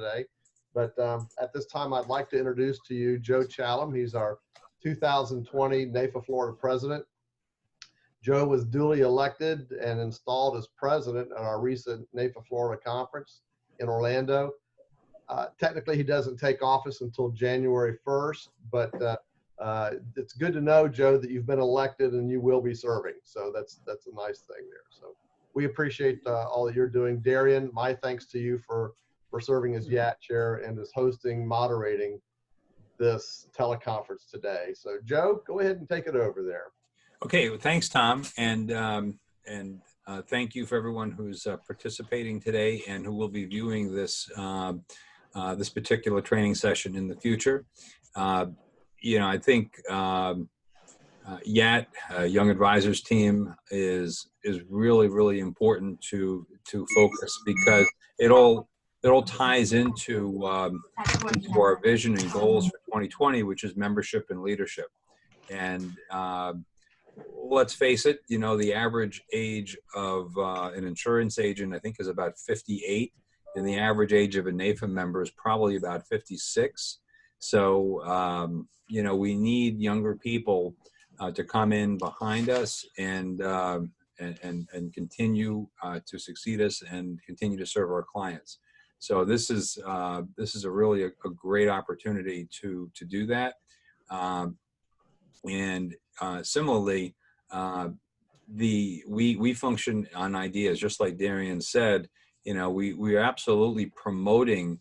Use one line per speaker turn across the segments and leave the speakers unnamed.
today. But at this time, I'd like to introduce to you Joe Challam. He's our 2020 NAIFA Florida president. Joe was duly elected and installed as president at our recent NAIFA Florida conference in Orlando. Technically, he doesn't take office until January 1st, but it's good to know, Joe, that you've been elected and you will be serving. So that's a nice thing there. So we appreciate all that you're doing. Darian, my thanks to you for serving as YAT chair and as moderating this teleconference today. So Joe, go ahead and take it over there.
Okay, well, thanks, Tom, and thank you for everyone who's participating today and who will be viewing this this particular training session in the future. I think YAT, Young Advisors Team, is really important to focus, because it all ties into our vision and goals for 2020, which is membership and leadership. And let's face it, the average age of an insurance agent, I think, is about 58, and the average age of a NAIFA member is probably about 56. So, we need younger people to come in behind us and continue to succeed us and continue to serve our clients. So this is a really a great opportunity to do that. Similarly, we function on ideas, just like Darian said. We are absolutely promoting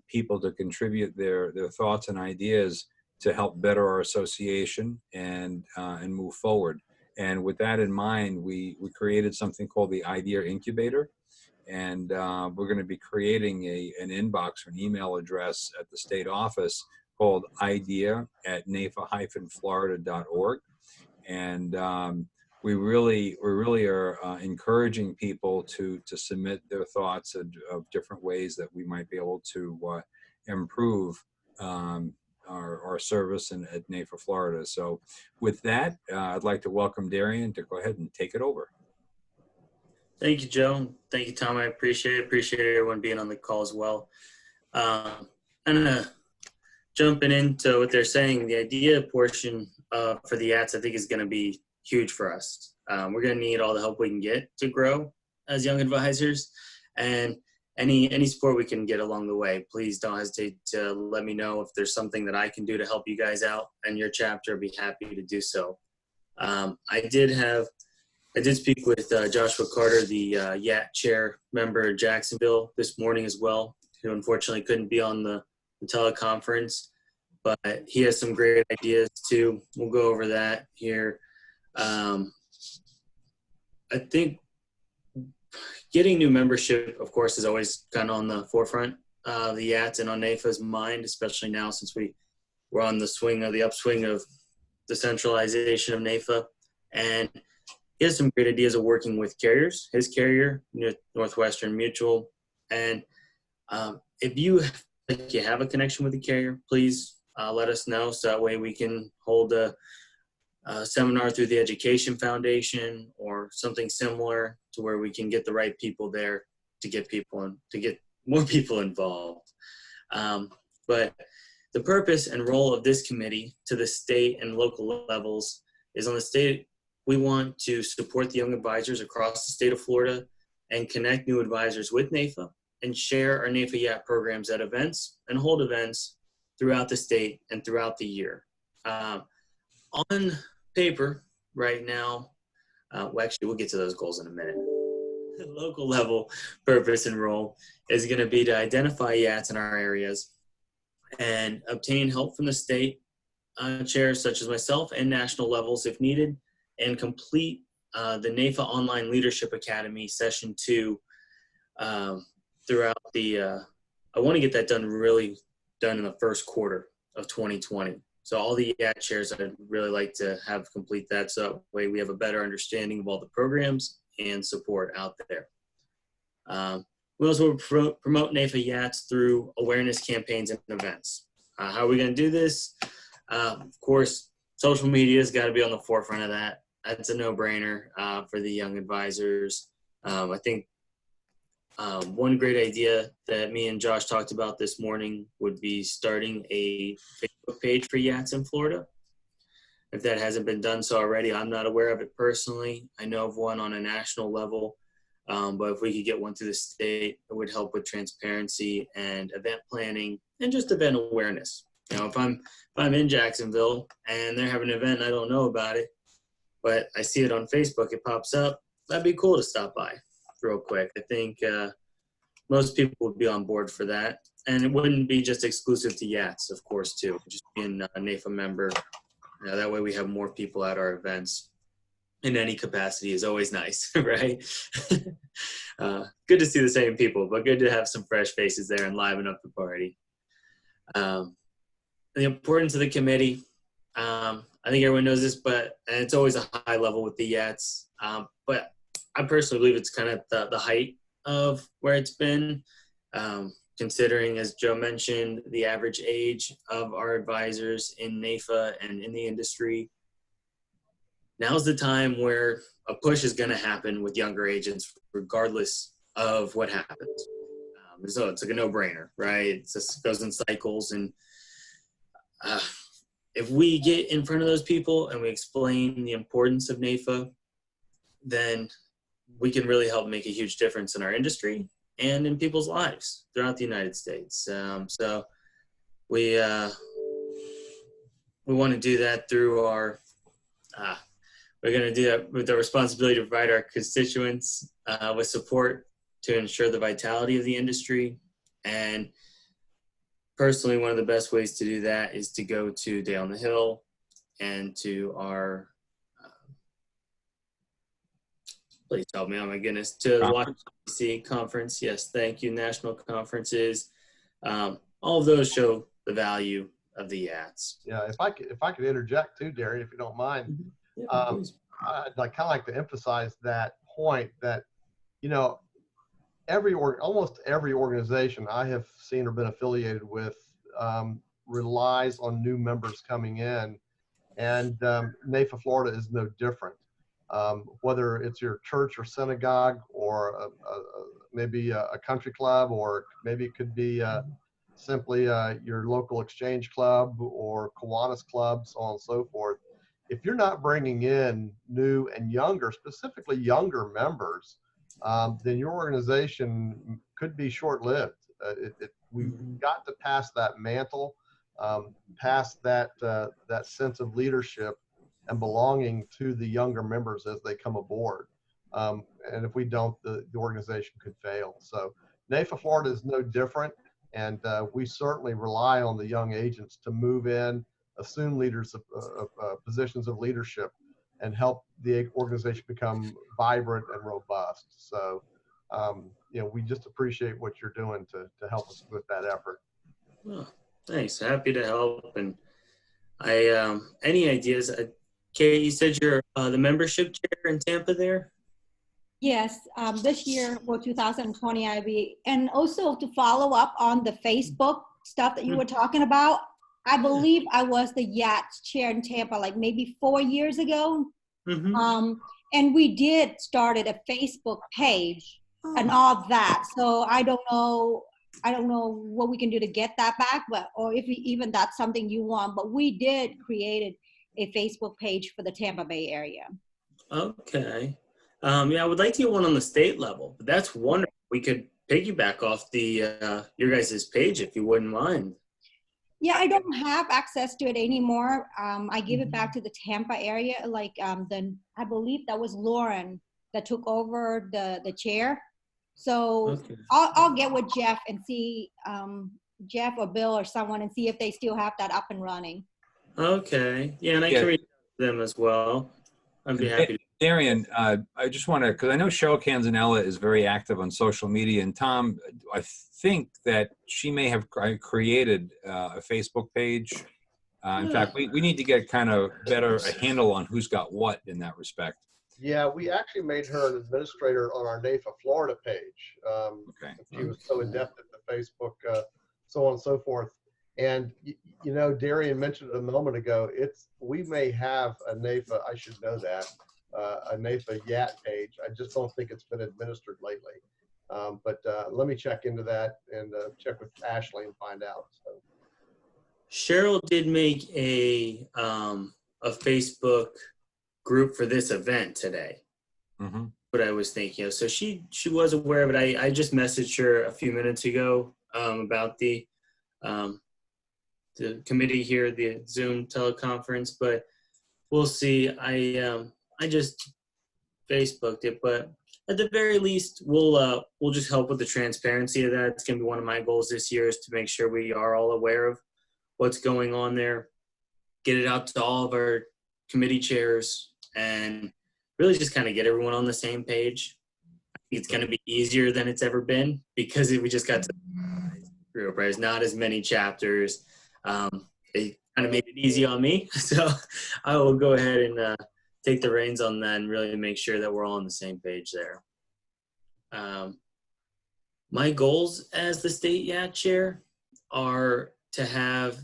people to contribute their thoughts and ideas to help better our association and move forward. And with that in mind, we created something called the Idea Incubator, and we're going to be creating an inbox or an email address at the state office called idea@naifa-florida.org. And we really are encouraging people to submit their thoughts of different ways that we might be able to improve our service at NAIFA Florida. So with that, I'd like to welcome Darian to go ahead and take it over.
Thank you, Joe. Thank you, Tom. I appreciate it. Appreciate everyone being on the call as well. And jumping into what they're saying, the idea portion for the YATs, I think, is going to be huge for us. We're going to need all the help we can get to grow as young advisors, and any support we can get along the way. Please don't hesitate to let me know if there's something that I can do to help you guys out and your chapter. I'd be happy to do so. I did speak with Joshua Carter, the YAT chair member in Jacksonville, this morning as well, who unfortunately couldn't be on the teleconference, but he has some great ideas too. We'll go over that here. I think getting new membership, of course, is always kind of on the forefront of the YATs and on NAIFA's mind, especially now since we're on the upswing of the centralization of NAIFA. And he has some great ideas of working with carriers, his carrier, Northwestern Mutual. And if you have a connection with the carrier, please let us know, so that way we can hold a seminar through the Education Foundation or something similar, to where we can get the right people there to get more people involved. But the purpose and role of this committee to the state and local levels is, on the state, we want to support the young advisors across the state of Florida and connect new advisors with NAIFA and share our NAIFA YAT programs at events and hold events throughout the state and throughout the year. On paper right now, we'll get to those goals in a minute. The local level purpose and role is going to be to identify YATs in our areas and obtain help from the state chairs such as myself and national levels if needed, and complete the NAIFA Online Leadership Academy Session 2 throughout I want to get that done in the first quarter of 2020. So all the YAT chairs, I'd really like to have complete that, so that way we have a better understanding of all the programs and support out there. We also promote NAIFA YATs through awareness campaigns and events. How are we going to do this? Of course, social media has got to be on the forefront of that. That's a no-brainer for the young advisors. I think One great idea that me and Josh talked about this morning would be starting a Facebook page for Yachts in Florida. If that hasn't been done so already, I'm not aware of it personally. I know of one on a national level, but if we could get one through the state, it would help with transparency and event planning and just event awareness. You know, if I'm in Jacksonville and they're having an event and I don't know about it, but I see it on Facebook, it pops up, that'd be cool to stop by real quick. I think most people would be on board for that. And it wouldn't be just exclusive to yachts, of course, too. Just being a NAFA member, you know, that way we have more people at our events in any capacity is always nice, right? Good to see the same people, but good to have some fresh faces there and liven up the party. The importance of the committee, I think everyone knows this, but and it's always a high level with the yachts. But I personally believe it's kind of the height of where it's been, considering, as Joe mentioned, the average age of our advisors in NAFA and in the industry. Now's the time where a push is going to happen with younger agents, regardless of what happens. So it's like a no-brainer, right? It just goes in cycles. And if we get in front of those people and we explain the importance of NAFA, then we can really help make a huge difference in our industry and in people's lives throughout the United States. So we want to do that through our, we're going to do that with the responsibility to provide our constituents with support to ensure the vitality of the industry. And personally, one of the best ways to do that is to go to Day on the Hill and to our, please help me, oh my goodness, to the Washington DC conference. Yes, thank you. National conferences. All of those show the value of the yachts.
Yeah, if I could interject too, Darian, if you don't mind.
Yeah,
I'd kind of like to emphasize that point that, you know, almost every organization I have seen or been affiliated with relies on new members coming in, and NAFA Florida is no different. Whether it's your church or synagogue or maybe a country club, or maybe it could be simply your local exchange club or Kiwanis club, so on and so forth. If you're not bringing in new and younger, specifically younger members, then your organization could be short-lived. We've got to pass that mantle, past that sense of leadership and belonging to the younger members as they come aboard. And if we don't, the organization could fail. So NAFA Florida is no different, and we certainly rely on the young agents to move in, assume leaders of positions of leadership, and help the organization become vibrant and robust. So, you know, we just appreciate what you're doing to help us with that effort.
Oh, thanks. Happy to help. And I, any ideas? Kate, you said you're the membership chair in Tampa there?
Yes, this year, for 2020, I'll be, and also to follow up on the Facebook stuff that you were talking about. I believe I was the yachts chair in Tampa, like maybe 4 years ago.
Mm-hmm.
And we did started a Facebook page and all that. So I don't know what we can do to get that back, but, or if even that's something you want, but we did create a Facebook page for the Tampa Bay area.
Okay. Yeah, I would like to get one on the state level, but that's wonderful. We could piggyback off the your guys' page if you wouldn't mind.
Yeah, I don't have access to it anymore. I give it back to the Tampa area. Like I believe that was Lauren that took over the chair. So
Okay.
I'll get with Jeff and see Jeff or Bill or someone and see if they still have that up and running.
Okay. Yeah, and I can reach out to them as well. I'd be happy to.
Darian, I just want to, because I know Cheryl Canzanella is very active on social media, and Tom, I think that she may have created a Facebook page. In fact, we need to get kind of better a handle on who's got what in that respect.
Yeah, we actually made her an administrator on our NAFA Florida page.
Okay.
She was so adept at the Facebook, so on and so forth. And, you know, Darian mentioned it a moment ago, we may have a NAFA, I should know that, a NAFA YAT page. I just don't think it's been administered lately. But let me check into that and check with Ashley and find out. So.
Cheryl did make a Facebook group for this event today.
Mm-hmm.
What I was thinking of. So she was aware of it. I just messaged her a few minutes ago about the committee here, the Zoom teleconference, but we'll see. I just Facebooked it, but at the very least, we'll just help with the transparency of that. It's going to be one of my goals this year, is to make sure we are all aware of what's going on there, get it out to all of our committee chairs, and really just kind of get everyone on the same page. I think it's going to be easier than it's ever been, because we just got to group, right? There's not as many chapters. They kind of made it easy on me, so I will go ahead and take the reins on that and really make sure that we're all on the same page there. My goals as the state YAT chair are to have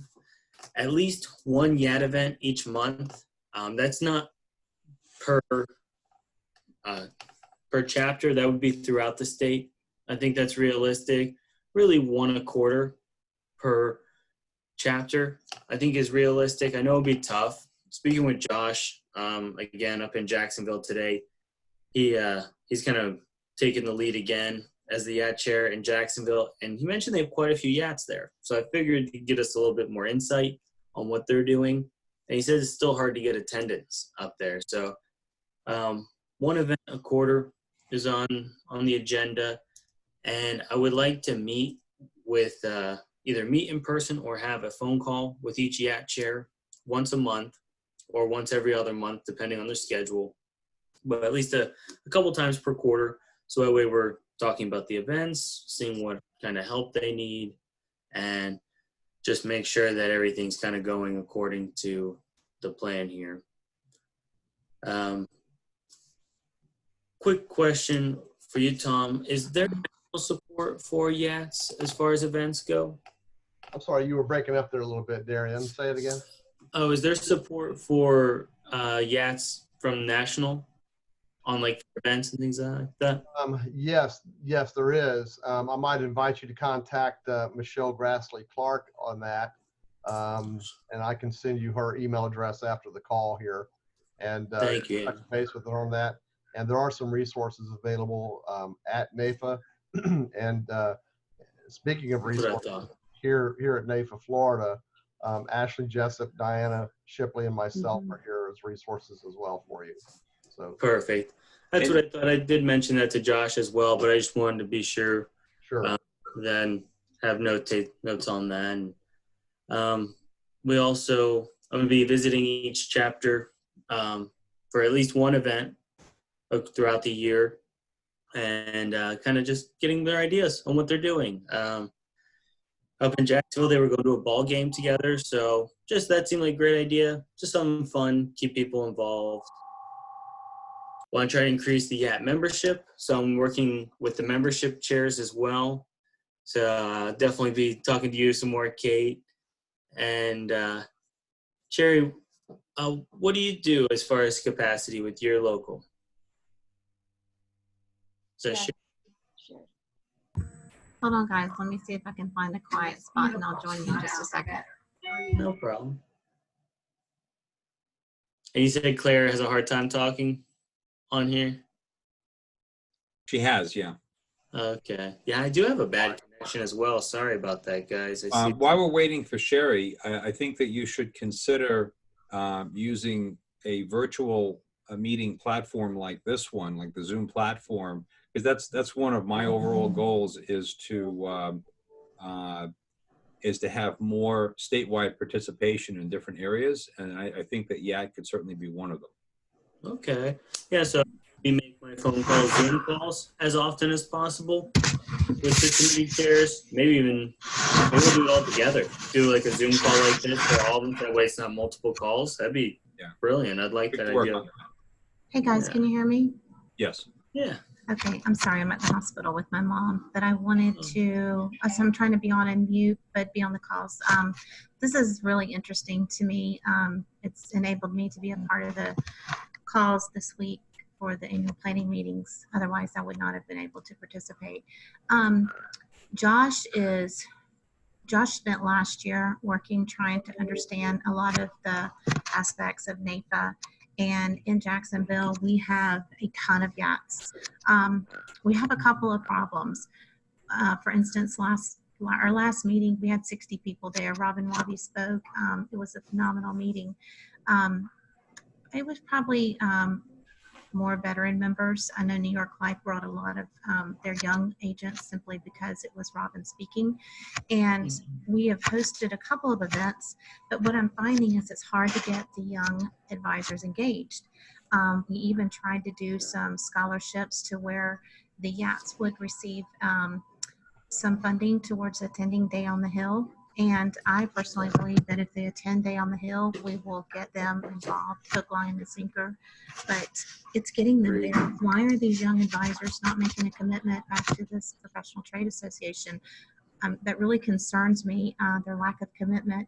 at least one YAT event each month. That's not per chapter. That would be throughout the state. I think that's realistic. Really, one a quarter per chapter, I think, is realistic. I know it'll be tough. Speaking with Josh, again, up in Jacksonville today, he's kind of taking the lead again as the YAT chair in Jacksonville, and he mentioned they have quite a few YATs there. So I figured he'd get us a little bit more insight on what they're doing. And he says it's still hard to get attendance up there. So one event a quarter is on the agenda, and I would like to meet with either meet in person or have a phone call with each YAT chair once a month or once every other month, depending on their schedule, but at least a couple times per quarter. So that way we're talking about the events, seeing what kind of help they need, and just make sure that everything's kind of going according to the plan here. Quick question for you, Tom. Is there support for YATs as far as events go?
I'm sorry, you were breaking up there a little bit, Darian. Say it again.
Oh, is there support for YATs from national on like events and things like that?
Yes, there is. I might invite you to contact Michelle Grassley Clark on that, and I can send you her email address after the call here, and
Thank you.
touch base with her on that. And there are some resources available at NAIFA. And speaking of resources, here at NAIFA Florida, Ashley Jessup, Diana Shipley, and myself are here as resources as well for you. So
perfect. That's what I thought. I did mention that to Josh as well, but I just wanted to be sure.
Sure.
Then have notes on that. And, we also, I'm going to be visiting each chapter for at least one event throughout the year, and kind of just getting their ideas on what they're doing. Up in Jacksonville, they were going to a ball game together, so just that seemed like a great idea. Just something fun, keep people involved. Want to try to increase the YAT membership, so I'm working with the membership chairs as well. So definitely be talking to you some more, Kate. And Sherry, what do you do as far as capacity with your local? So
Yeah.
Sure. Hold on, guys. Let me see if I can find a quiet spot, and I'll join you in just a second.
No problem. And you said Claire has a hard time talking on here?
She has, yeah.
Okay. Yeah, I do have a bad connection as well. Sorry about that, guys. I see.
While we're waiting for Sherry, I think that you should consider using a virtual meeting platform like this one, like the Zoom platform, because that's one of my overall goals, is to have more statewide participation in different areas, and I think that YAT could certainly be one of them.
Okay. Yeah, so we make my phone calls, Zoom calls as often as possible with the committee chairs. Maybe we'll do it all together. Do like a Zoom call like this for all of them. That way it's not multiple calls. That'd be brilliant. I'd like that idea.
Hey, guys, can you hear me?
Yes.
Yeah.
Okay, I'm sorry. I'm at the hospital with my mom, but I wanted to, so I'm trying to be on and mute, but be on the calls. This is really interesting to me. It's enabled me to be a part of the calls this week for the annual planning meetings. Otherwise, I would not have been able to participate. Josh spent last year working, trying to understand a lot of the aspects of NAPA. And in Jacksonville, we have a ton of yachts. We have a couple of problems. For instance, our last meeting, we had 60 people there. Robin Wabi spoke. It was a phenomenal meeting. It was probably more veteran members. I know New York Life brought a lot of their young agents simply because it was Robin speaking. And we have hosted a couple of events, but what I'm finding is it's hard to get the young advisors engaged. We even tried to do some scholarships to where the yachts would receive some funding towards attending Day on the Hill. And I personally believe that if they attend Day on the Hill, we will get them involved, hook, line, and sinker. But it's getting them there. Why are these young advisors not making a commitment back to this professional trade association? That really concerns me, their lack of commitment.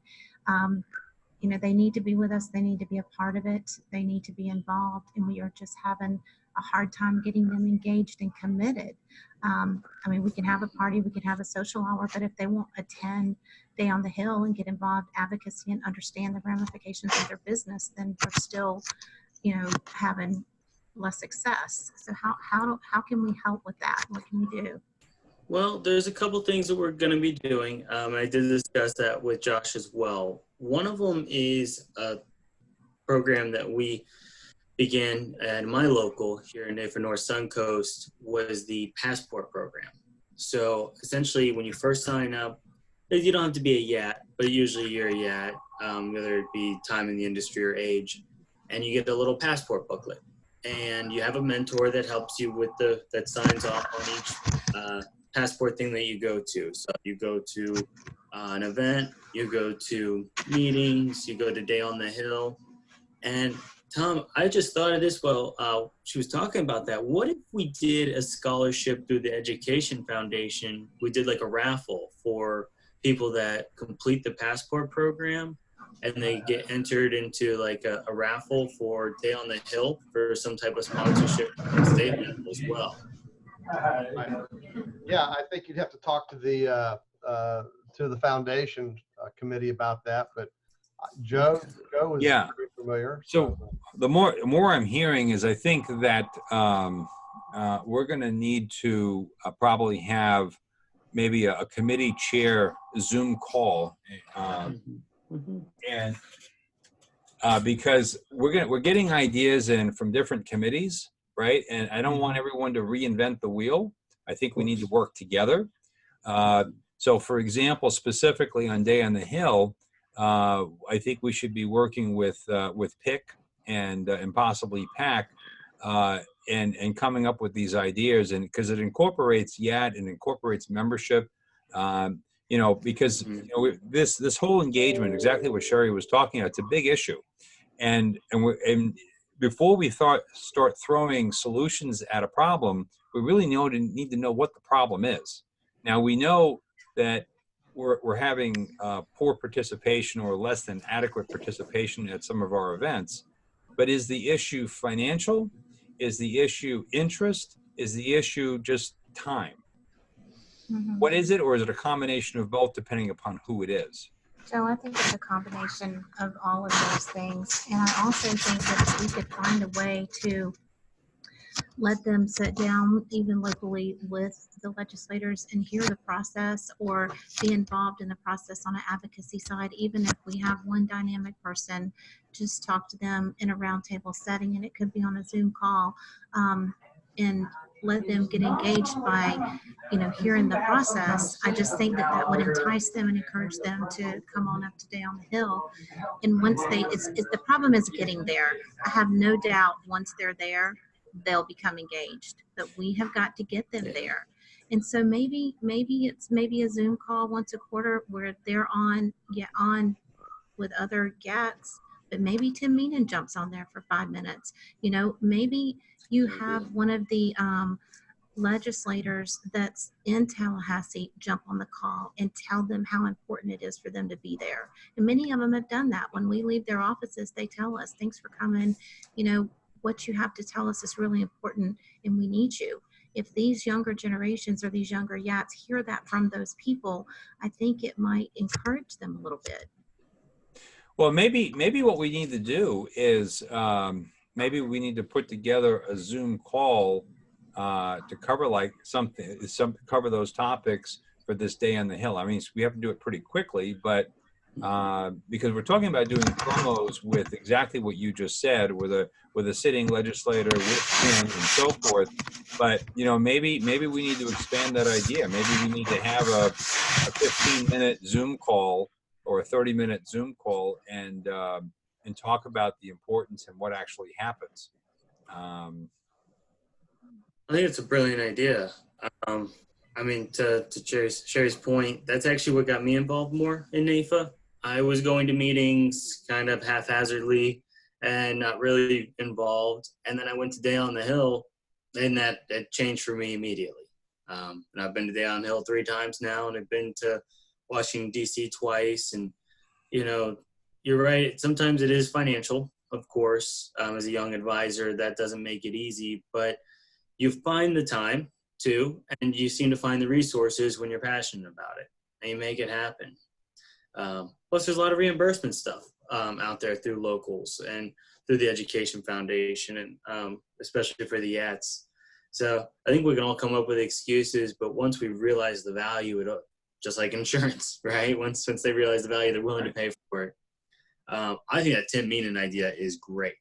They need to be with us. They need to be a part of it. They need to be involved. And we are just having a hard time getting them engaged and committed. We can have a party, we can have a social hour, but if they won't attend Day on the Hill and get involved advocacy and understand the ramifications of their business, then they're still, having less success. So how can we help with that? What can we do?
Well, there's a couple things that we're going to be doing. I did discuss that with Josh as well. One of them is a program that we began at my local here in NAPA North Suncoast, was the Passport program. So essentially, when you first sign up, you don't have to be a yacht, but usually you're a yacht, whether it be time in the industry or age, and you get a little passport booklet. And you have a mentor that helps you with that signs off on each passport thing that you go to. So you go to an event, you go to meetings, you go to Day on the Hill. And Tom, I just thought of this while she was talking about that. What if we did a scholarship through the Education Foundation? We did like a raffle for people that complete the Passport program, and they get entered into like a raffle for Day on the Hill for some type of sponsorship statement as well.
Yeah, I think you'd have to talk to the foundation committee about that, but Joe is
Yeah.
very familiar.
So the more I'm hearing is I think that we're going to need to probably have maybe a committee chair Zoom call, and because we're getting ideas in from different committees, right? And I don't want everyone to reinvent the wheel. I think we need to work together. So, for example, specifically on Day on the Hill, I think we should be working with PIC and possibly PAC and coming up with these ideas, and because it incorporates YAT and incorporates membership, because this whole engagement, exactly what Sherry was talking about, it's a big issue, and before we start throwing solutions at a problem, we really need to know what the problem is. Now we know that we're having poor participation or less than adequate participation at some of our events, but is the issue financial? Is the issue interest? Is the issue just time?
Mm-hmm.
What is it, or is it a combination of both, depending upon who it is?
So I think it's a combination of all of those things. And I also think that if we could find a way to let them sit down, even locally, with the legislators and hear the process, or be involved in the process on an advocacy side, even if we have one dynamic person, just talk to them in a roundtable setting, and it could be on a Zoom call, and let them get engaged by, hearing the process. I just think that would entice them and encourage them to come on up to Day on the Hill. And once the problem is getting there. I have no doubt once they're there, they'll become engaged, but we have got to get them there. And so maybe it's a Zoom call once a quarter where they're on with other GATs, but maybe Tim Meenan jumps on there for 5 minutes. Maybe you have one of the legislators that's in Tallahassee jump on the call and tell them how important it is for them to be there. And many of them have done that. When we leave their offices, they tell us, thanks for coming, what you have to tell us is really important and we need you. If these younger generations or these younger Yats hear that from those people, I think it might encourage them a little bit.
Well, maybe what we need to do is maybe we need to put together a Zoom call to cover like cover those topics for this day on the Hill. I mean, we have to do it pretty quickly, but because we're talking about doing promos with exactly what you just said, with a sitting legislator with him and so forth. But maybe we need to expand that idea. Maybe we need to have a 15-minute Zoom call or a 30-minute Zoom call and talk about the importance and what actually happens.
I think it's a brilliant idea. I mean, to Sherry's point, that's actually what got me involved more in NAIFA. I was going to meetings kind of haphazardly and not really involved. And then I went to Day on the Hill, and that changed for me immediately. And I've been to Day on the Hill 3 times now, and I've been to Washington, D.C. twice. And, you're right. Sometimes it is financial, of course. As a young advisor, that doesn't make it easy. But you find the time to, and you seem to find the resources when you're passionate about it, and you make it happen. Plus, there's a lot of reimbursement stuff out there through locals and through the Education Foundation, and especially for the Yats. So I think we can all come up with excuses, but once we realize the value, just like insurance, right? Once they realize the value, they're willing to pay for it. I think that Tim Meenan idea is great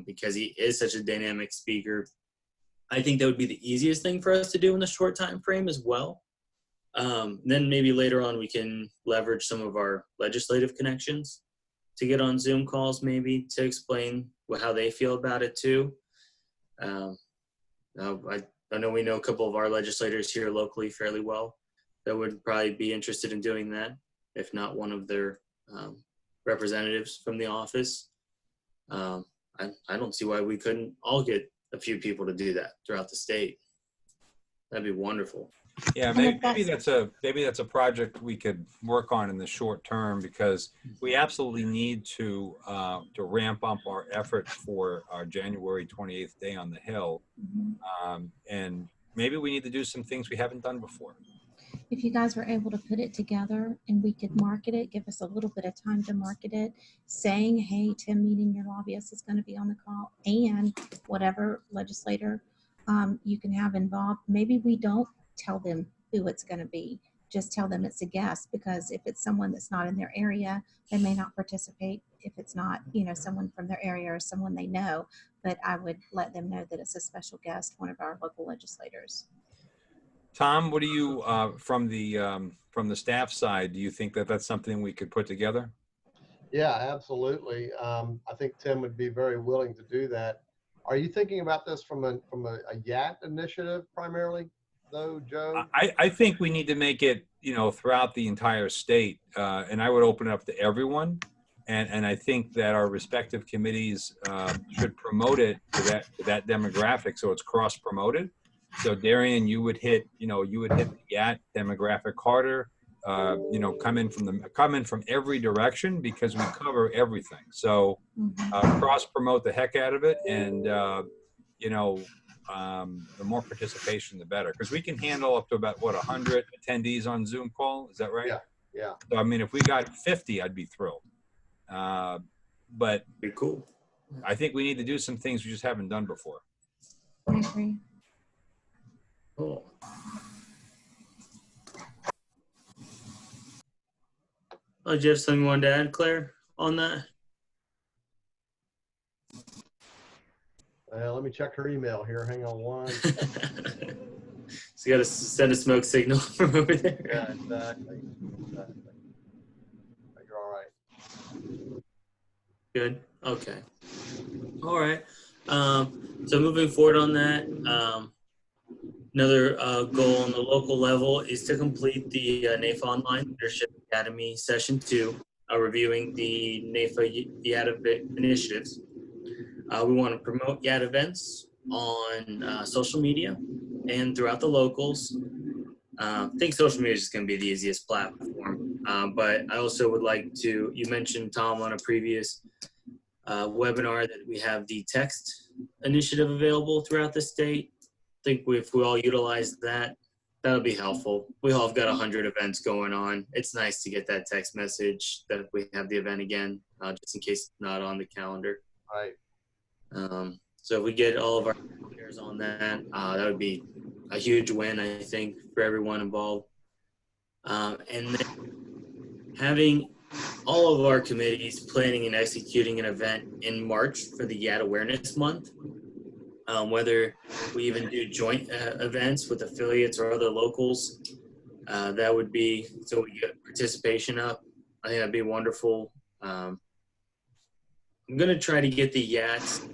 because he is such a dynamic speaker. I think that would be the easiest thing for us to do in the short time frame as well. Then maybe later on we can leverage some of our legislative connections to get on Zoom calls, maybe to explain how they feel about it too. I know we know a couple of our legislators here locally fairly well that would probably be interested in doing that, if not one of their representatives from the office. I don't see why we couldn't all get a few people to do that throughout the state. That'd be wonderful.
Yeah, maybe that's a project we could work on in the short term, because we absolutely need to ramp up our effort for our January 28th Day on the Hill, and maybe we need to do some things we haven't done before.
If you guys were able to put it together and we could market it, give us a little bit of time to market it, saying, hey, Tim Meenan, your lobbyist, is going to be on the call, and whatever legislator you can have involved. Maybe we don't tell them who it's going to be. Just tell them it's a guest, because if it's someone that's not in their area, they may not participate. If it's not, someone from their area or someone they know, but I would let them know that it's a special guest, one of our local legislators.
Tom, what do you, from the staff side, do you think that that's something we could put together?
Yeah, absolutely. I think Tim would be very willing to do that. Are you thinking about this from a YAT initiative primarily, though, Joe?
I think we need to make it, throughout the entire state, and I would open it up to everyone. And I think that our respective committees should promote it to that demographic, so it's cross promoted. So Darian, you would hit the YAT demographic harder. Come in from every direction, because we cover everything. So cross promote the heck out of it, and the more participation, the better, because we can handle up to about 100 attendees on Zoom call. Is that right?
Yeah.
So I mean, if we got 50, I'd be thrilled. But
Be cool.
I think we need to do some things we just haven't done before.
I agree.
Cool. Oh, do you have something you wanted to add, Claire, on that?
Let me check her email here. Hang on one.
So you got to send a smoke signal from over there.
Yeah, exactly. You're all right.
Good. Okay. All right. So moving forward on that, another goal on the local level is to complete the NAIFA Online Leadership Academy Session 2, reviewing the NAIFA YAT initiatives. We want to promote YAT events on social media and throughout the locals. I think social media is just going to be the easiest platform. But I also would like to, you mentioned, Tom, on a previous webinar that we have the text initiative available throughout the state. I think if we all utilize that, that'll be helpful. We all have got 100 events going on. It's nice to get that text message that we have the event again, just in case it's not on the calendar.
Right.
So if we get all of our shares on that, that would be a huge win, I think, for everyone involved. And then having all of our committees planning and executing an event in March for the YAT Awareness Month, whether we even do joint events with affiliates or other locals, that would be, so we get participation up. I think that'd be wonderful. I'm going to try to get the YATs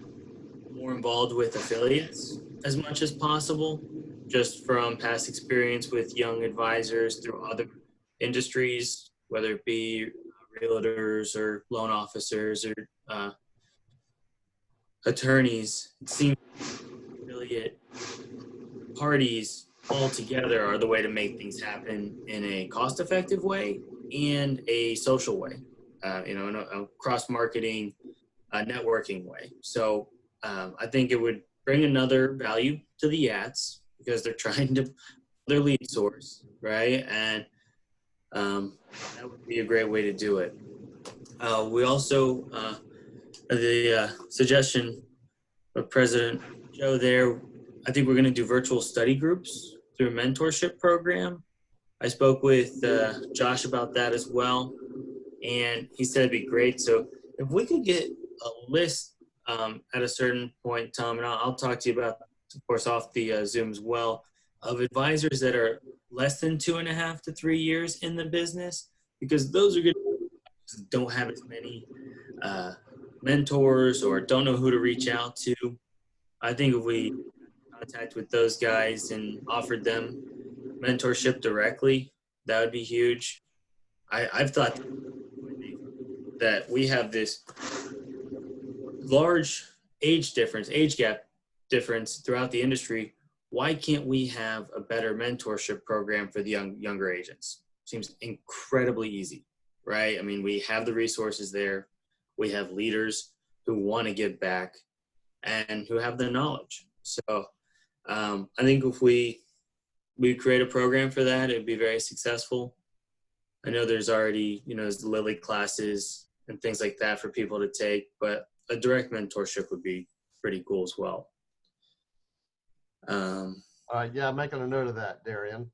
more involved with affiliates as much as possible, just from past experience with young advisors through other industries, whether it be realtors or loan officers or attorneys. It seems affiliate parties all together are the way to make things happen in a cost-effective way and a social way, in a cross-marketing, networking way. So I think it would bring another value to the YATs because they're trying to their lead source, right? And that would be a great way to do it. We also, the suggestion of President Joe there, I think we're going to do virtual study groups through a mentorship program. I spoke with Josh about that as well, and he said it'd be great. So if we could get a list at a certain point, Tom, and I'll talk to you about, of course, off the Zoom as well, of advisors that are less than 2.5 to 3 years in the business, because those are good, don't have as many mentors or don't know who to reach out to. I think if we contact with those guys and offered them mentorship directly, that would be huge. I've thought that we have this large age gap difference throughout the industry. Why can't we have a better mentorship program for the younger agents? Seems incredibly easy, right? I mean, we have the resources there. We have leaders who want to give back and who have the knowledge. So I think if we create a program for that, it'd be very successful. I know there's already, there's the Lilly classes and things like that for people to take, but a direct mentorship would be pretty cool as well.
Yeah, making a note of that, Darian.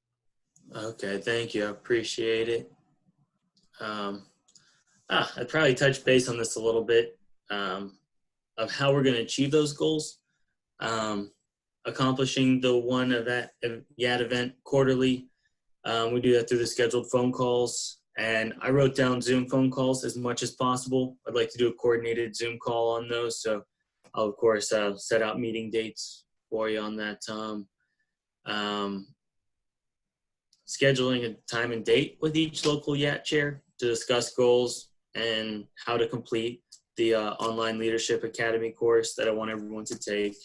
Okay, thank you. I appreciate it. I'd probably touch base on this a little bit, of how we're going to achieve those goals. Accomplishing the one YAT event quarterly. We do that through the scheduled phone calls, and I wrote down Zoom phone calls as much as possible. I'd like to do a coordinated Zoom call on those, so I'll of course set out meeting dates for you on that, Tom. Scheduling a time and date with each local YAT chair to discuss goals and how to complete the online leadership academy course that I want everyone to take.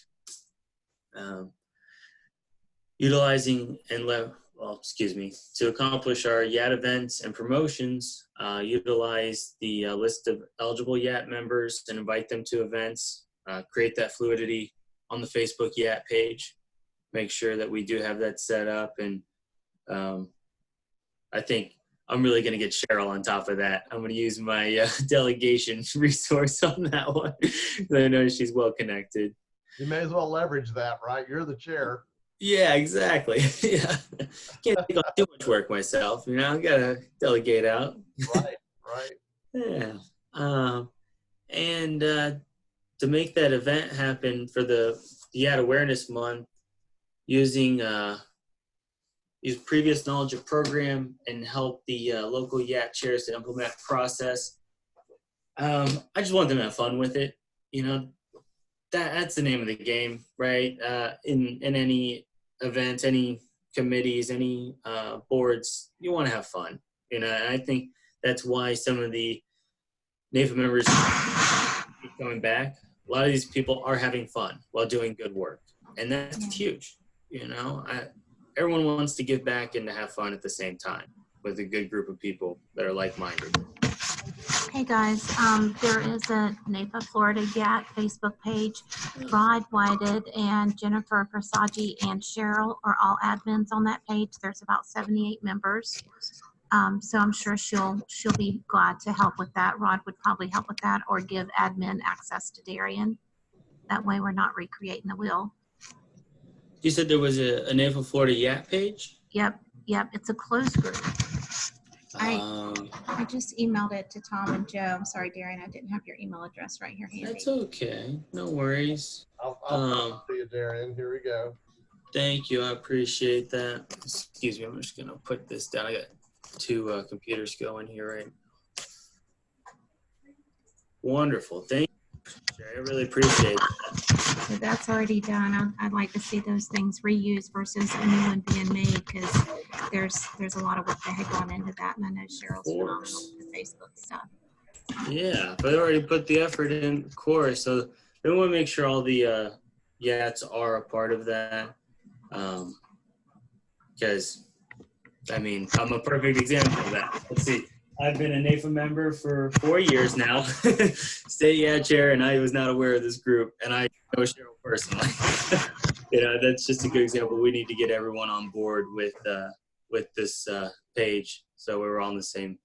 Utilizing to accomplish our YAT events and promotions, utilize the list of eligible YAT members and invite them to events, create that fluidity on the Facebook YAT page, make sure that we do have that set up. And I think I'm really going to get Cheryl on top of that. I'm going to use my delegation resource on that one. I know she's well connected.
You may as well leverage that, right? You're the chair.
Yeah, exactly. Yeah, can't take on too much work myself. I gotta delegate out.
Right.
Yeah. And to make that event happen for the YAT Awareness Month, using use previous knowledge of program and help the local YAT chairs to implement process. I just want them to have fun with it. That's the name of the game, right? In any event, any committees, any boards, you want to have fun. And I think that's why some of the NAIFA members keep coming back. A lot of these people are having fun while doing good work, and that's huge. Everyone wants to give back and to have fun at the same time with a good group of people that are like-minded.
Hey guys, there is a NAPA Florida GAT Facebook page. Rod Whited and Jennifer Prasaji and Cheryl are all admins on that page. There's about 78 members. So I'm sure she'll be glad to help with that. Rod would probably help with that or give admin access to Darian. That way we're not recreating the wheel.
You said there was a NAPA Florida YAT page?
Yep. It's a closed group.
Um,
I just emailed it to Tom and Joe. I'm sorry, Darian, I didn't have your email address right here handy.
that's okay. No worries.
I'll see you, Darian. Here we go.
Thank you. I appreciate that. Excuse me. I'm just going to put this down. I got two computers going here right now. Wonderful. Thank you. I really appreciate that.
So that's already done. I'd like to see those things reused versus a new one being made because there's a lot of work that had gone into that, and I know Cheryl's phenomenal with the Facebook stuff.
Yeah, but I already put the effort in, of course. So we want to make sure all the YATs are a part of that. Because, I mean, I'm a perfect example of that. Let's see. I've been a NAPA member for 4 years now, state YAT chair, and I was not aware of this group, and I know Cheryl personally. That's just a good example. We need to get everyone on board with this page, so we're all on the same.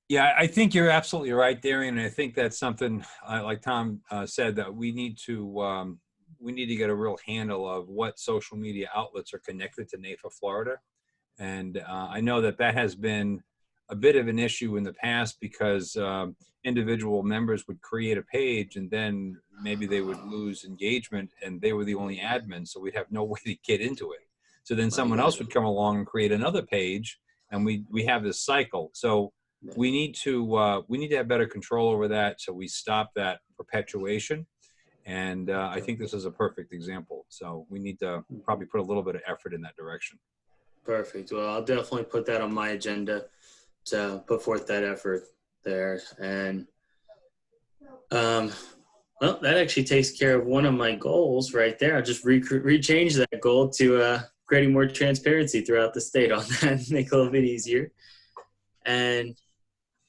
Yeah, I think you're absolutely right, Darian. And I think that's something, like Tom said, that we need to get a real handle of what social media outlets are connected to NAPA Florida. And I know that has been a bit of an issue in the past because individual members would create a page and then maybe they would lose engagement and they were the only admin, so we'd have no way to get into it. So then someone else would come along and create another page, and we have this cycle. So we need to have better control over that, so we stop that perpetuation. And I think this is a perfect example. So we need to probably put a little bit of effort in that direction.
Perfect. Well, I'll definitely put that on my agenda to put forth that effort there. And well, that actually takes care of one of my goals right there. I'll just rechange that goal to creating more transparency throughout the state on that, make it a little bit easier. And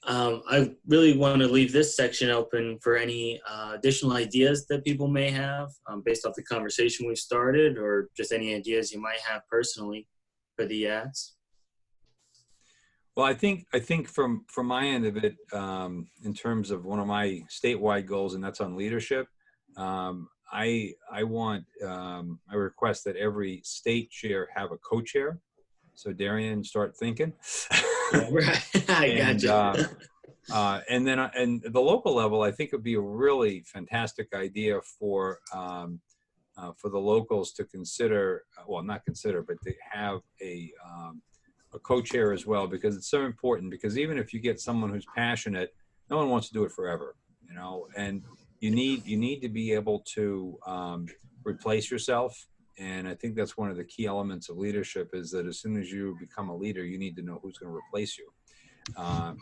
I really want to leave this section open for any additional ideas that people may have based off the conversation we started, or just any ideas you might have personally for the YATs.
Well, I think from my end of it, in terms of one of my statewide goals, and that's on leadership, I request that every state chair have a co-chair. So Darian, start thinking.
Right. I gotcha.
And then at the local level, I think it'd be a really fantastic idea for the locals to consider, well, not consider, but to have a co-chair as well, because it's so important. Because even if you get someone who's passionate, no one wants to do it forever, and you need to be able to replace yourself. And I think that's one of the key elements of leadership, is that as soon as you become a leader, you need to know who's going to replace you,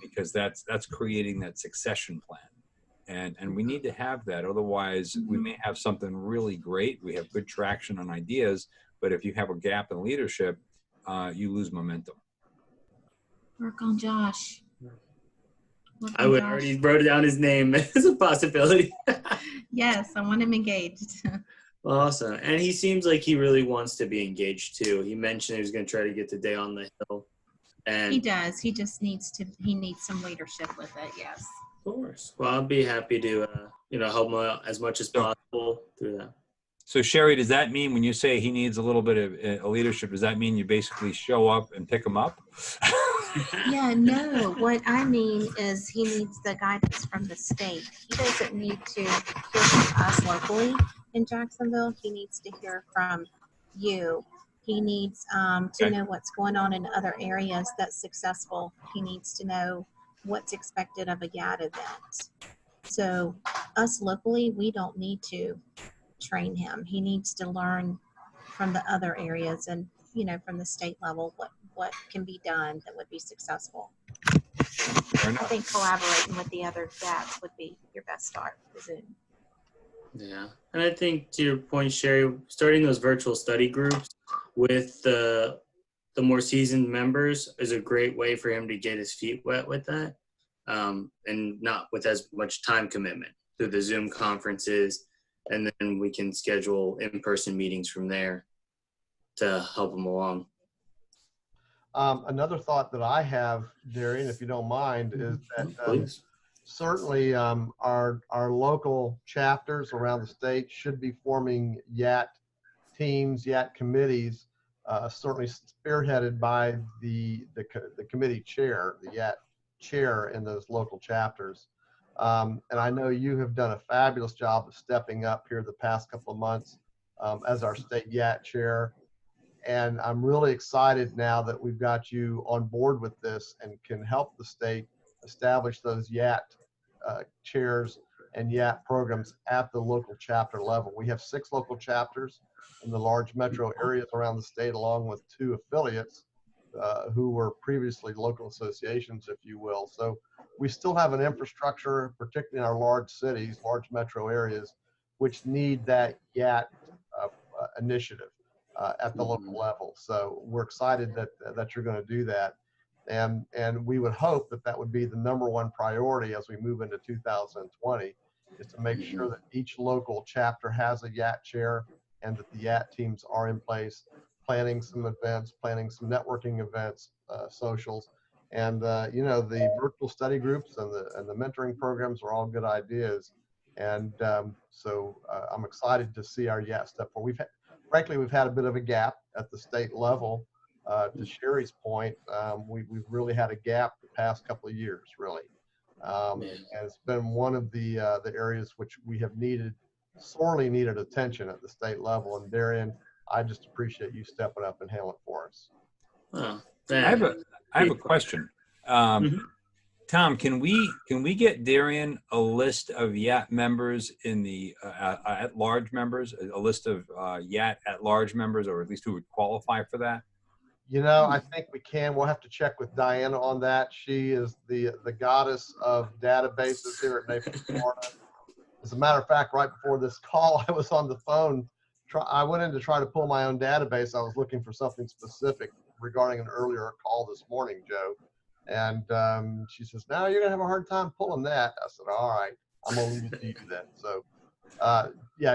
because that's creating that succession plan. And we need to have that. Otherwise, we may have something really great. We have good traction on ideas, but if you have a gap in leadership, you lose momentum.
Work on Josh.
I would already wrote down his name as a possibility.
Yes, I want him engaged.
Awesome. And he seems like he really wants to be engaged too. He mentioned he was going to try to get the day on the hill. And
he does. He just needs some leadership with it. Yes.
Of course. Well, I'll be happy to, help him out as much as possible through that.
So Sherry, does that mean when you say he needs a little bit of a leadership, does that mean you basically show up and pick him up?
Yeah, no. What I mean is he needs the guidance from the state. He doesn't need to hear from us locally in Jacksonville. He needs to hear from you. He needs to know what's going on in other areas that's successful. He needs to know what's expected of a YAT event. So us locally, we don't need to train him. He needs to learn from the other areas and, from the state level, what can be done that would be successful. I think collaborating with the other YATs would be your best start for Zoom.
Yeah. And I think to your point, Sherry, starting those virtual study groups with the more seasoned members is a great way for him to get his feet wet with that. and not with as much time commitment through the Zoom conferences. And then we can schedule in-person meetings from there to help them along.
Another thought that I have, Darian, if you don't mind, is that
Please.
certainly our local chapters around the state should be forming YAT teams, YAT committees, certainly spearheaded by the committee chair, the YAT chair in those local chapters. And I know you have done a fabulous job of stepping up here the past couple of months as our state YAT chair. And I'm really excited now that we've got you on board with this and can help the state establish those YAT chairs and YAT programs at the local chapter level. We have 6 local chapters in the large metro areas around the state, along with 2 affiliates who were previously local associations, if you will. So we still have an infrastructure, particularly in our large cities, large metro areas, which need that YAT initiative at the local level. So we're excited that you're going to do that. And we would hope that would be the #1 priority as we move into 2020, is to make sure that each local chapter has a YAT chair and that the YAT teams are in place, planning some events, planning some networking events, socials. And, the virtual study groups and the mentoring programs are all good ideas. And so I'm excited to see our YAT step forward. Frankly, we've had a bit of a gap at the state level. To Sherry's point, we've really had a gap the past couple of years, really. And it's been one of the areas which we have sorely needed attention at the state level. And Darian, I just appreciate you stepping up and handling it for us.
Oh,
I have a question. Tom, can we get Darian a list of YAT members in the at-large members, a list of YAT at-large members, or at least who would qualify for that?
I think we can. We'll have to check with Diana on that. She is the goddess of databases here at Naples, Florida. As a matter of fact, right before this call, I was on the phone. I went in to try to pull my own database. I was looking for something specific regarding an earlier call this morning, Joe. And she says, "No, you're going to have a hard time pulling that." I said, "All right, I'm going to leave it to you then." So,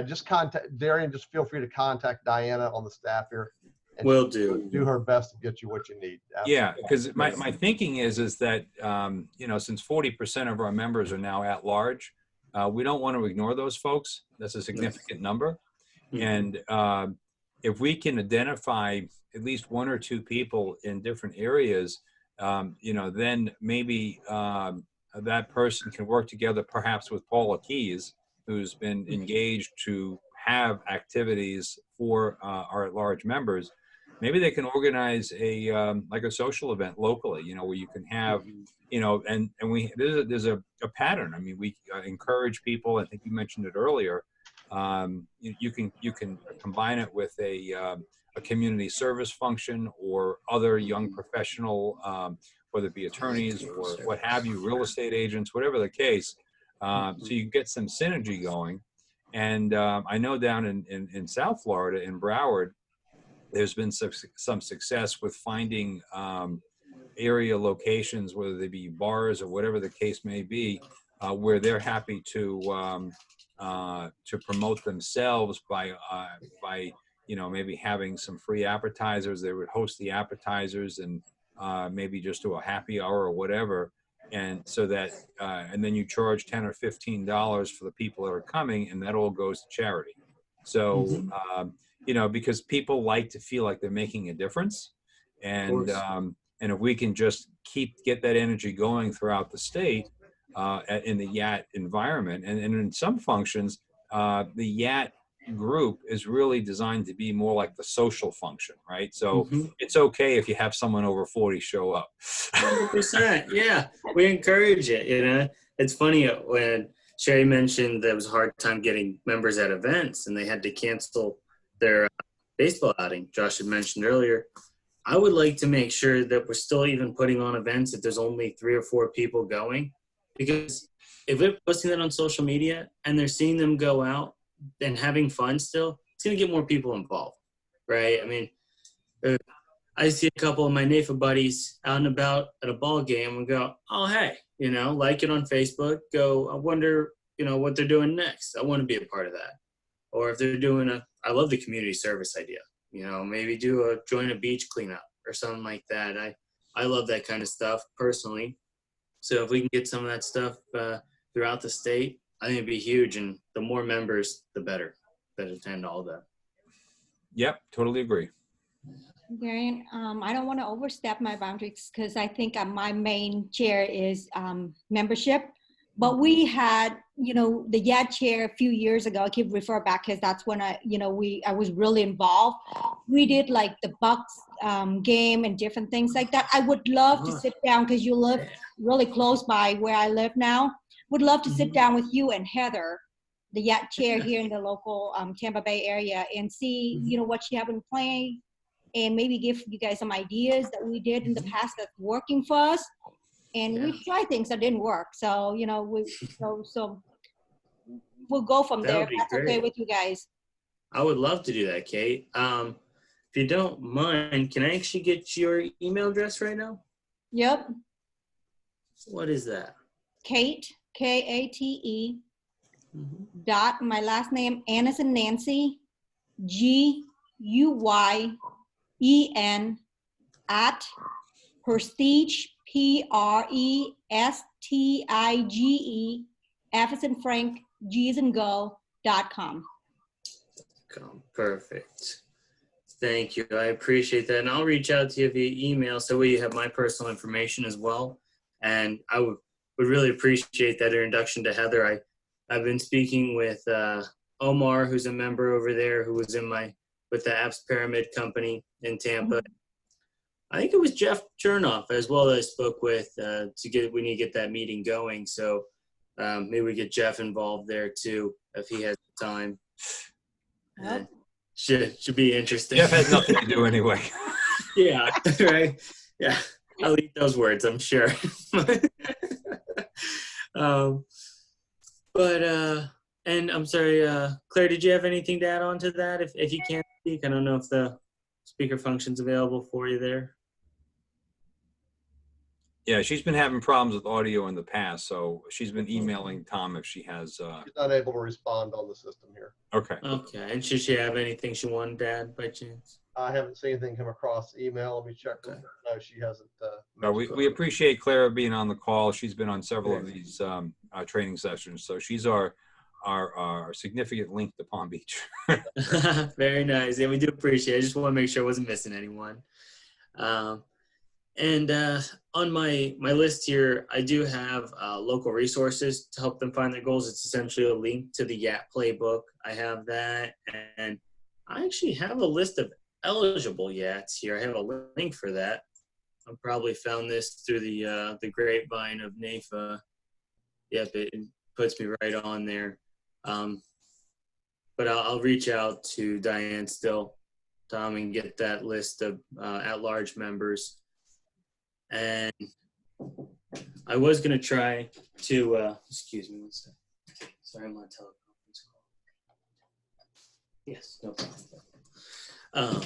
just contact Darian. Just feel free to contact Diana on the staff here. And
will do
her best to get you what you need. Absolutely.
Yeah, because my thinking is that, since 40% of our members are now at large, we don't want to ignore those folks. That's a significant number. And if we can identify at least 1 or 2 people in different areas, then maybe that person can work together perhaps with Paula Keys, who's been engaged to have activities for our large members. Maybe they can organize like a social event locally, where you can have, and there's a pattern. I mean, we encourage people. I think you mentioned it earlier. You can combine it with a community service function or other young professional, whether it be attorneys or what have you, real estate agents, whatever the case. So you get some synergy going. And I know down in South Florida, in Broward, there's been some success with finding area locations, whether they be bars or whatever the case may be, where they're happy to promote themselves by maybe having some free appetizers. They would host the appetizers and maybe just do a happy hour or whatever. And so that, and then you charge $10 or $15 for the people that are coming, and that all goes to charity. So, because people like to feel like they're making a difference. And if we can just get that energy going throughout the state in the YAT environment, and in some functions, the YAT group is really designed to be more like the social function, right? So it's okay if you have someone over 40 show up.
100%. Yeah, we encourage it. It's funny when Sherry mentioned there was a hard time getting members at events and they had to cancel their baseball outing. Josh had mentioned earlier. I would like to make sure that we're still even putting on events if there's only 3 or 4 people going, because if we're posting that on social media and they're seeing them go out and having fun still, it's going to get more people involved, right? I mean, I see a couple of my NAFA buddies out and about at a ball game and go, "Oh, hey, like it on Facebook. Go, I wonder, what they're doing next. I want to be a part of that. Or if they're doing I love the community service idea. Maybe join a beach cleanup or something like that. I love that kind of stuff personally. So if we can get some of that stuff throughout the state, I think it'd be huge. And the more members, the better that attend all that.
Yep, totally agree.
Darian, I don't want to overstep my boundaries because I think my main chair is membership. But we had, the YAD chair a few years ago. I keep refer back because that's when I was really involved. We did like the Bucks game and different things like that. I would love to sit down because you live really close by where I live now. Would love to sit down with you and Heather, the YAD chair here in the local Tampa Bay area, and see, what you have in play, and maybe give you guys some ideas that we did in the past that's working for us. And we tried things that didn't work. So, so we'll go from there. If that's okay with you guys.
I would love to do that, Kate. If you don't mind, can I actually get your email address right now?
Yep.
What is that?
Kate, Kate, dot, my last name, Ann as in Nancy, GUYEN, at Prestige, PRESTIGE, F as in Frank, G as in go.com.
Perfect. Thank you. I appreciate that. And I'll reach out to you via email so you have my personal information as well. And I would really appreciate that introduction to Heather. I've been speaking with Omar, who's a member over there, who was with the Apps Pyramid Company in Tampa. I think it was Jeff Chernoff as well that I spoke with we need to get that meeting going. So maybe we get Jeff involved there too if he has the time. Should be interesting.
Jeff has nothing to do anyway.
Yeah, right. Yeah, I'll eat those words, I'm sure. And I'm sorry, Claire, did you have anything to add on to that? If you can't speak, I don't know if the speaker function's available for you there.
Yeah, she's been having problems with audio in the past, so she's been emailing Tom if she has.
She's not able to respond on the system here.
Okay.
Okay, and should she have anything she wanted to add by chance?
I haven't seen anything come across email. Let me check.
Okay.
No, she hasn't.
No, we appreciate Clara being on the call. She's been on several of these training sessions, so she's our significant link to Palm Beach.
Very nice. Yeah, we do appreciate it. I just want to make sure I wasn't missing anyone. And on my list here, I do have local resources to help them find their goals. It's essentially a link to the YAT playbook. I have that, and I actually have a list of eligible YATs here. I have a link for that. I probably found this through the grapevine of NAIFA. Yep, it puts me right on there. But I'll reach out to Diane still, Tom, and get that list of at-large members. And I was going to try to, excuse me one second. Sorry, I'm on a teleconference call. Yes, no problem.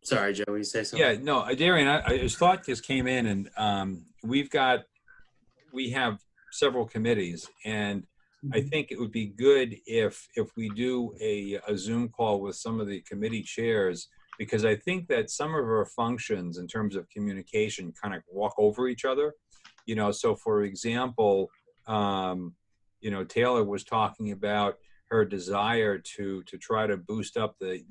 Sorry, Joe, you say something?
Yeah, no, Darian, I just thought this came in, and we have several committees, and I think it would be good if we do a Zoom call with some of the committee chairs, because I think that some of our functions in terms of communication kind of walk over each other. So for example, Taylor was talking about her desire to try to boost up the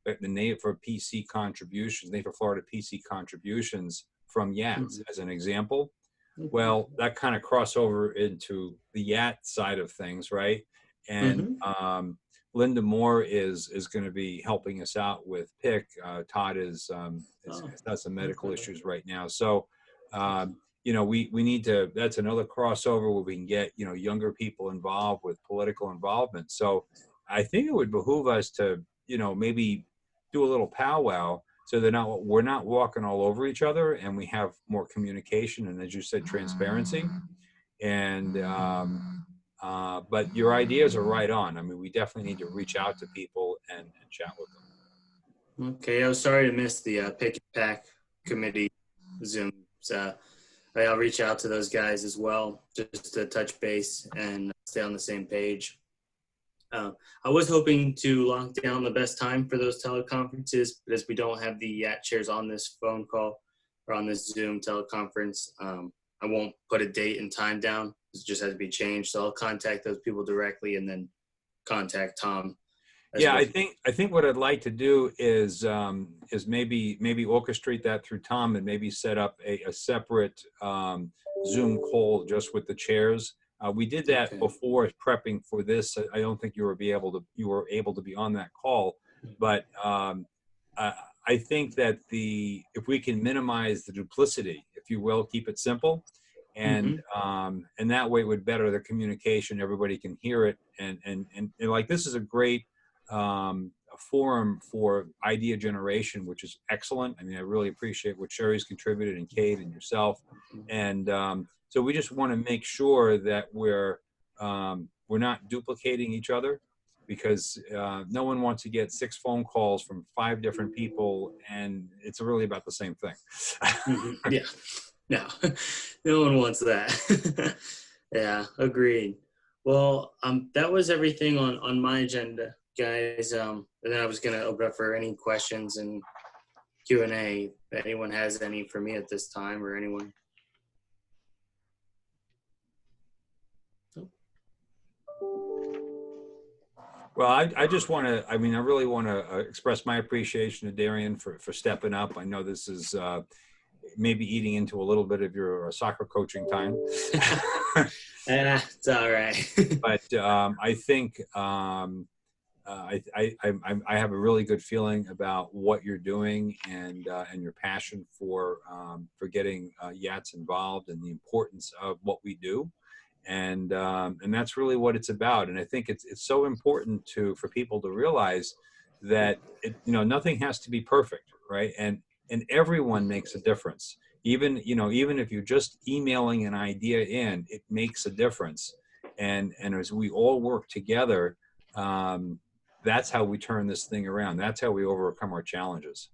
NAIFA PC contributions, NAIFA Florida PC contributions from YATs as an example. Well, that kind of crossover into the YAT side of things, right? And Linda Moore is going to be helping us out with PIC. Todd has some medical issues right now. So, we need to, that's another crossover where we can get, younger people involved with political involvement. So I think it would behoove us to, maybe do a little powwow so we're not walking all over each other, and we have more communication and, as you said, transparency. And, but your ideas are right on. I mean, we definitely need to reach out to people and chat with them.
Okay, I was sorry to miss the Pick and Pack committee Zooms. I'll reach out to those guys as well, just to touch base and stay on the same page. I was hoping to lock down the best time for those teleconferences, but as we don't have the YAT chairs on this phone call or on this Zoom teleconference, I won't put a date and time down. It just has to be changed. So I'll contact those people directly and then contact Tom.
Yeah, I think what I'd like to do is maybe orchestrate that through Tom and maybe set up a separate Zoom call just with the chairs. We did that
Okay.
before prepping for this. I don't think you were able to be on that call, but I think that if we can minimize the duplicity, if you will, keep it simple, and that way it would better the communication. Everybody can hear it, and like this is a great a forum for idea generation, which is excellent. I mean, I really appreciate what Sherry's contributed, and Kate and yourself, and so we just want to make sure that we're not duplicating each other, because no one wants to get 6 phone calls from 5 different people, and it's really about the same thing.
Yeah, no, no one wants that. Yeah, agreed. Well, that was everything on my agenda, guys. And then I was going to open up for any questions and Q&A if anyone has any for me at this time, or anyone.
Well, I just want to, I mean, I really want to express my appreciation to Darian for stepping up. I know this is maybe eating into a little bit of your soccer coaching time.
It's all right.
But I think I have a really good feeling about what you're doing, and your passion for getting YATS involved, and the importance of what we do. And that's really what it's about. And I think it's so important for people to realize that nothing has to be perfect, right? And everyone makes a difference. Even if you're just emailing an idea in, it makes a difference. And as we all work together, that's how we turn this thing around. That's how we overcome our challenges.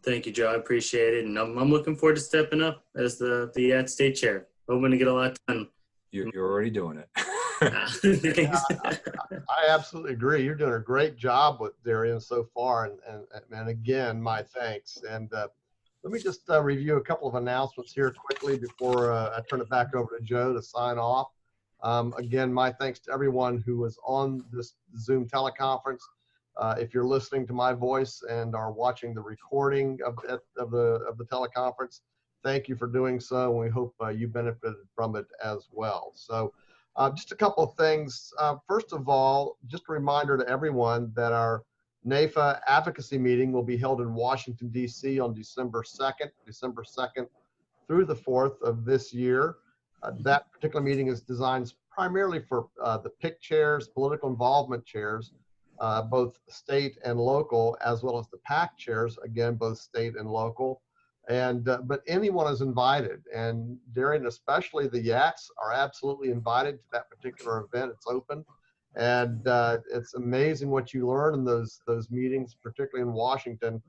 Thank you, Joe. I appreciate it. And I'm looking forward to stepping up as the YAT state chair. Hoping to get a lot done.
You're already doing it.
I absolutely agree. You're doing a great job with Darian so far. And again, my thanks. And let me just review a couple of announcements here quickly before I turn it back over to Joe to sign off. Again, my thanks to everyone who was on this Zoom teleconference. If you're listening to my voice and are watching the recording of the teleconference, thank you for doing so. And we hope you benefited from it as well. So just a couple of things. First of all, just a reminder to everyone that our NAIFA advocacy meeting will be held in Washington, D.C. on December 2nd through the 4th of this year. That particular meeting is designed primarily for the PIC chairs, political involvement chairs, both state and local, as well as the PAC chairs, again, both state and local. And but anyone is invited, and Darian, especially the YATs, are absolutely invited to that particular event. It's open, and it's amazing what you learn in those meetings, particularly in Washington,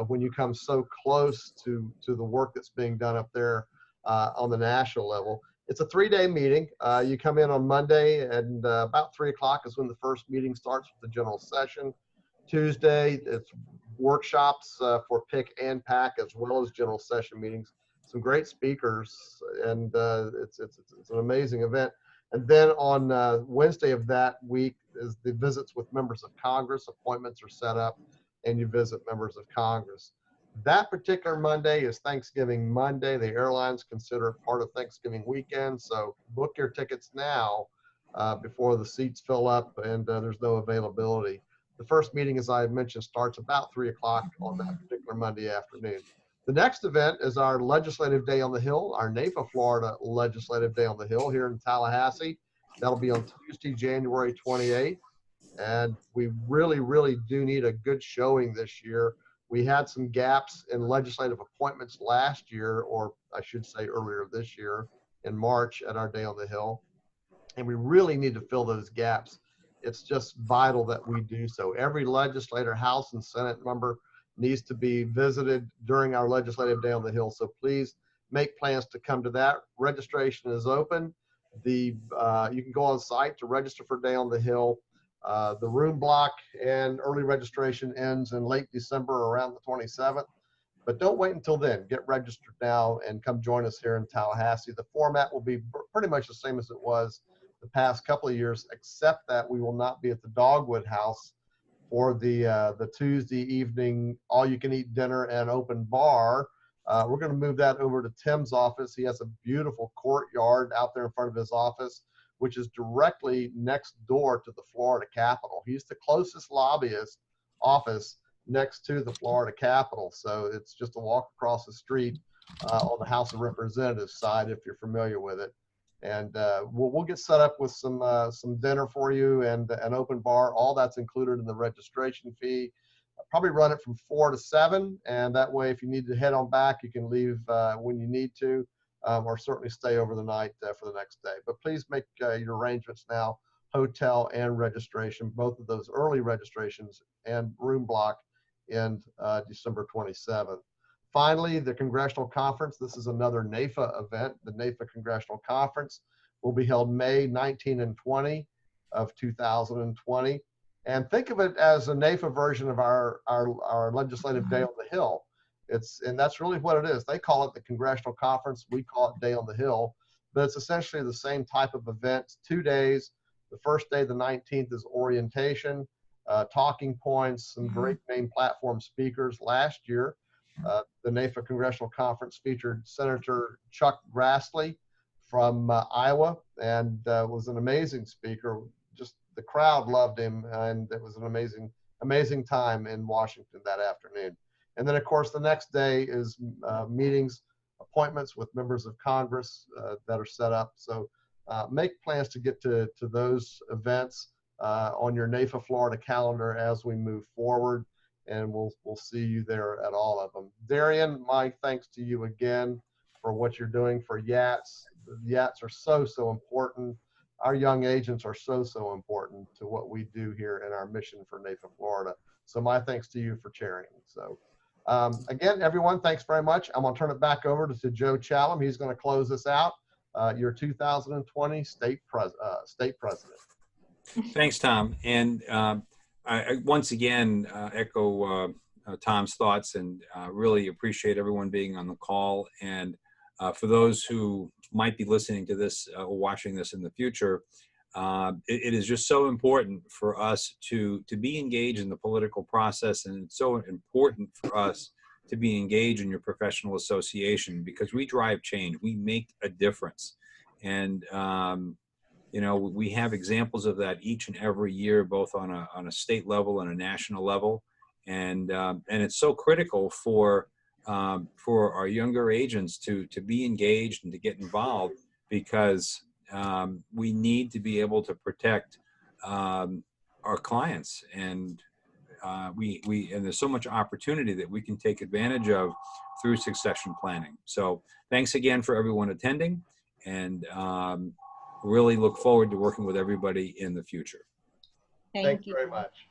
when you come so close to the work that's being done up there on the national level. It's a 3-day meeting. You come in on Monday, and about 3 o'clock is when the first meeting starts with the general session. Tuesday, it's workshops for PIC and PAC, as well as general session meetings. Some great speakers, and it's an amazing event. And then on Wednesday of that week is the visits with members of Congress. Appointments are set up, and you visit members of Congress. That particular Monday is Thanksgiving Monday. The airlines consider it part of Thanksgiving weekend, so book your tickets now before the seats fill up and there's no availability. The first meeting, as I mentioned, starts about 3 o'clock on that particular Monday afternoon. The next event is our Legislative Day on the Hill, our NAIFA Florida Legislative Day on the Hill here in Tallahassee. That'll be on Tuesday, January 28th. And we really, really do need a good showing this year. We had some gaps in legislative appointments last year, or I should say earlier this year in March at our Day on the Hill. And we really need to fill those gaps. It's just vital that we do so. Every legislator, House and Senate member, needs to be visited during our legislative day on the Hill. So please make plans to come to that. Registration is open. You can go on site to register for Day on the Hill. The room block and early registration ends in late December, around the 27th. But don't wait until then. Get registered now and come join us here in Tallahassee. The format will be pretty much the same as it was the past couple of years, except that we will not be at the Dogwood House for the Tuesday evening all-you-can-eat dinner and open bar. We're going to move that over to Tim's office. He has a beautiful courtyard out there in front of his office, which is directly next door to the Florida Capitol. He's the closest lobbyist office next to the Florida Capitol. So it's just a walk across the street on the House of Representatives side, if you're familiar with it. And we'll get set up with some dinner for you and an open bar. All that's included in the registration fee. I'll probably run it from 4 to 7. And that way, if you need to head on back, you can leave when you need to, or certainly stay over the night for the next day. But please make your arrangements now, hotel and registration, both of those early registrations and room block in December 27th. Finally, the Congressional Conference. This is another NAIFA event. The NAIFA Congressional Conference will be held May 19 and 20 of 2020. And think of it as a NAIFA version of our legislative day on the Hill. And that's really what it is. They call it the Congressional Conference. We call it Day on the Hill. But it's essentially the same type of event. 2 days. The first day, the 19th, is orientation. Talking points, some great name platform speakers. Last year, the NAIFA Congressional Conference featured Senator Chuck Grassley from Iowa, and was an amazing speaker. Just the crowd loved him, and it was an amazing time in Washington that afternoon. And then, of course, the next day is meetings, appointments with members of Congress that are set up. So make plans to get to those events on your NAIFA Florida calendar as we move forward, and we'll see you there at all of them. Darian, my thanks to you again for what you're doing for YATS. The YATS are so important. Our young agents are so important to what we do here in our mission for NAIFA Florida. So my thanks to you for chairing. So again, everyone, thanks very much. I'm going to turn it back over to Joe Challam. He's going to close us out, your 2020 state president.
Thanks, Tom. And I once again echo Tom's thoughts, and really appreciate everyone being on the call. And for those who might be listening to this or watching this in the future, it is just so important for us to be engaged in the political process, and it's so important for us to be engaged in your professional association, because we drive change, we make a difference. And you know, we have examples of that each and every year, both on a state level and a national level, and it's so critical for our younger agents to be engaged and to get involved, because we need to be able to protect our clients, and and there's so much opportunity that we can take advantage of through succession planning. So thanks again for everyone attending, and really look forward to working with everybody in the future.
Thank you
very much.